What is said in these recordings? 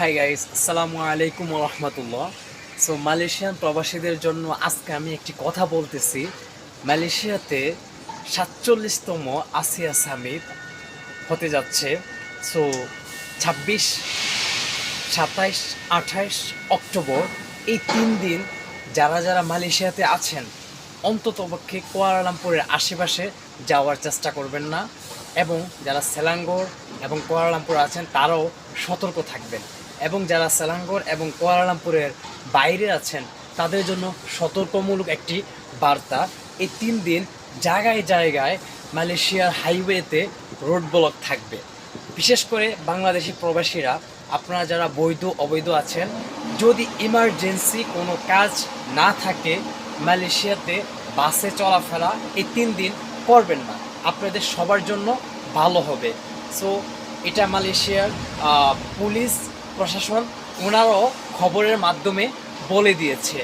Hi guys, আসসালামু আলাইকুম ওয়া রাহমাতুল্লাহ। সো মালয়েশিয়ান প্রবাসীদের জন্য আজকে আমি একটি কথা বলতেছি। মালয়েশিয়াতে ৪৭তম আসিয়া সামিট হতে যাচ্ছে। সো ২৬, ২৭, ২৮ অক্টোবর এই ৩ দিন যারা যারা মালয়েশিয়াতে আছেন অন্ততপক্ষে কুয়ালালামপুরের আশেপাশে যাওয়ার চেষ্টা করবেন না, এবং যারা সেলাঙ্গোর এবং কুয়ালালামপুর আছেন তারাও সতর্ক থাকবেন, এবং যারা সেলাঙ্গোর এবং কুয়ালালামপুরের বাইরে আছেন তাদের জন্য সতর্কমূলক একটি বার্তা। এই ৩ দিন জায়গায় জায়গায় মালয়েশিয়ার হাইওয়েতে রোড ব্লক থাকবে। বিশেষ করে বাংলাদেশি প্রবাসীরা, আপনারা যারা বৈধ অবৈধ আছেন, যদি ইমার্জেন্সি কোনো কাজ না থাকে মালয়েশিয়াতে বাসে চলাফেরা এই ৩ দিন করবেন না, আপনাদের সবার জন্য ভালো হবে। সো এটা মালয়েশিয়ার পুলিশ প্রশাসন ওনারাও খবরের মাধ্যমে বলে দিয়েছে,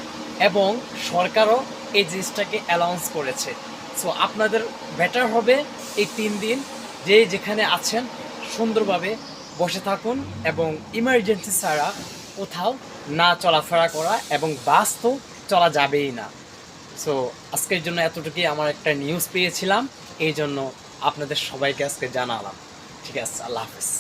এবং সরকারও এই জিনিসটাকে অ্যানাউন্স করেছে। সো আপনাদের বেটার হবে এই ৩ দিন যে যেখানে আছেন সুন্দরভাবে বসে থাকুন, এবং ইমার্জেন্সি ছাড়া কোথাও না চলাফেরা করা, এবং বাস তো চলা যাবেই না। সো আজকের জন্য এতটুকুই, আমার একটা নিউজ পেয়েছিলাম, এই জন্য আপনাদের সবাইকে আজকে জানালাম। ঠিক আছে, আল্লাহ হাফেজ।